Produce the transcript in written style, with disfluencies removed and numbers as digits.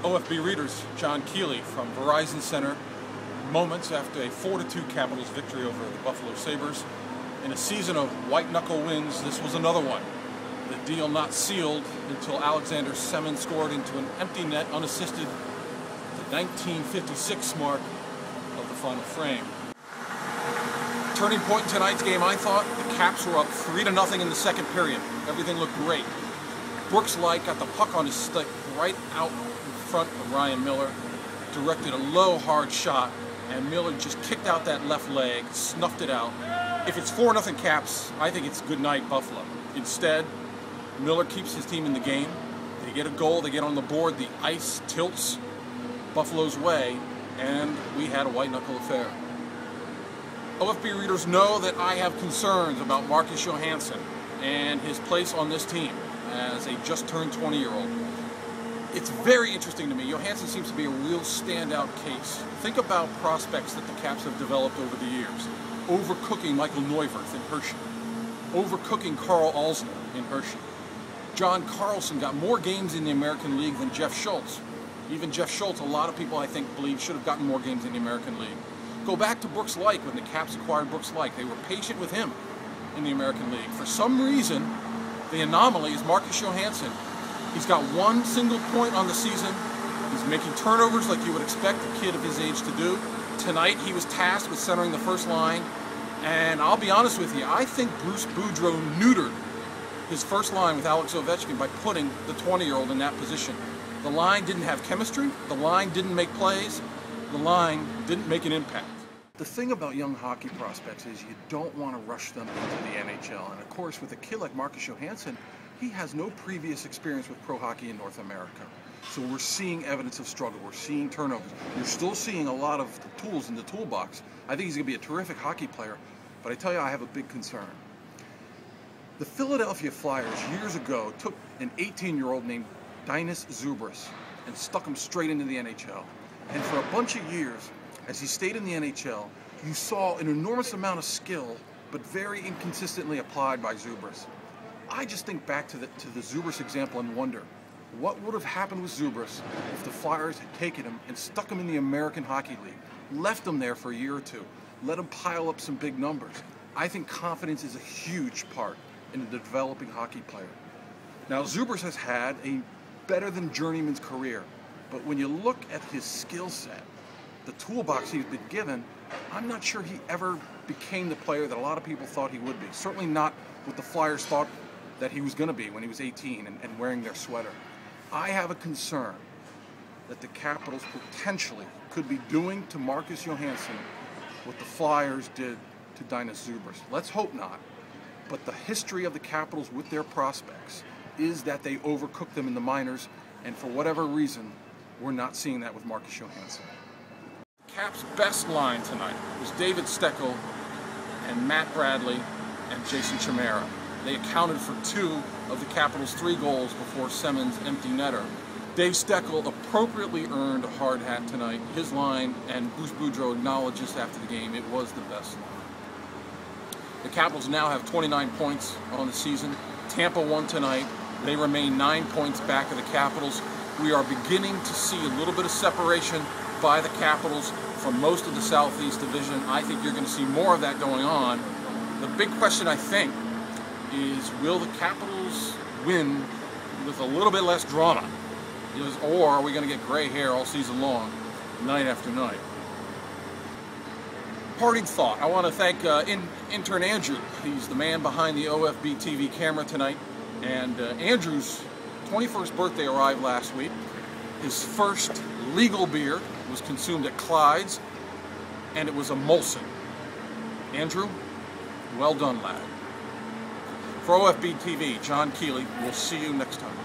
OFB readers, John Keeley from Verizon Center, moments after a 4-2 Capitals victory over the Buffalo Sabers. In a season of white-knuckle wins, this was another one. The deal not sealed until Alexander Semin scored into an empty net unassisted, the 1956 mark of the final frame. Turning point in tonight's game, I thought the Caps were up 3-0 in the second period. Everything looked great. Brooks Light got the puck on his stick right out in front of Ryan Miller, directed a low, hard shot, and Miller just kicked out that left leg, snuffed it out. If it's 4-0 Caps, I think it's good night Buffalo. Instead, Miller keeps his team in the game. They get a goal, they get on the board, the ice tilts Buffalo's way, and we had a white-knuckle affair. OFB readers know that I have concerns about Marcus Johansson and his place on this team as a just-turned 20-year-old. It's very interesting to me. Johansson seems to be a real standout case. Think about prospects that the Caps have developed over the years. Overcooking Michael Neuwirth in Hershey. Overcooking Carl Alsner in Hershey. John Carlson got more games in the American League than Jeff Schultz. Even Jeff Schultz, a lot of people I think believe should have gotten more games in the American League. Go back to Brooks Light when the Caps acquired Brooks Light. They were patient with him in the American League. For some reason, the anomaly is Marcus Johansson. He's got one single point on the season. He's making turnovers like you would expect a kid of his age to do. Tonight, he was tasked with centering the first line. And I'll be honest with you, I think Bruce Boudreau neutered his first line with Alex Ovechkin by putting the 20-year-old in that position. The line didn't have chemistry. The line didn't make plays. The line didn't make an impact. The thing about young hockey prospects is you don't want to rush them into the NHL. And of course, with a kid like Marcus Johansson, he has no previous experience with pro hockey in North America. So we're seeing evidence of struggle. We're seeing turnovers. You're still seeing a lot of the tools in the toolbox. I think he's going to be a terrific hockey player. But I tell you, I have a big concern. The Philadelphia Flyers years ago took an 18-year-old named Denis Zubris and stuck him straight into the NHL. And for a bunch of years, as he stayed in the NHL, you saw an enormous amount of skill, but very inconsistently applied by Zubris. I just think back to the Zubris example and wonder, what would have happened with Zubris if the Flyers had taken him and stuck him in the American Hockey League, left him there for a year or two, let him pile up some big numbers? I think confidence is a huge part in a developing hockey player. Now, Zubris has had a better than journeyman's career, but when you look at his skill set, the toolbox he's been given, I'm not sure he ever became the player that a lot of people thought he would be. Certainly not what the Flyers thought that he was going to be when he was 18 and wearing their sweater. I have a concern that the Capitals potentially could be doing to Marcus Johansson what the Flyers did to Denis Zubris. Let's hope not. But the history of the Capitals with their prospects is that they overcook them in the minors, and for whatever reason, we're not seeing that with Marcus Johansson. Cap's best line tonight was David Steckel and Matt Bradley and Jason Chimera. They accounted for 2 of the Capitals' 3 goals before Semin's empty netter. Dave Steckel appropriately earned a hard hat tonight. His line, and Bruce Boudreau acknowledged just after the game, it was the best line. The Capitals now have 29 points on the season. Tampa won tonight. They remain 9 points back of the Capitals. We are beginning to see a little bit of separation by the Capitals from most of the Southeast Division. I think you're going to see more of that going on. The big question, I think, is will the Capitals win with a little bit less drama? Or are we going to get gray hair all season long, night after night? Parting thought, I want to thank intern Andrew. He's the man behind the OFB TV camera tonight. And Andrew's 21st birthday arrived last week. His first legal beer was consumed at Clyde's, and it was a Molson. Andrew, well done, lad. For OFB TV, John Keeley, we'll see you next time.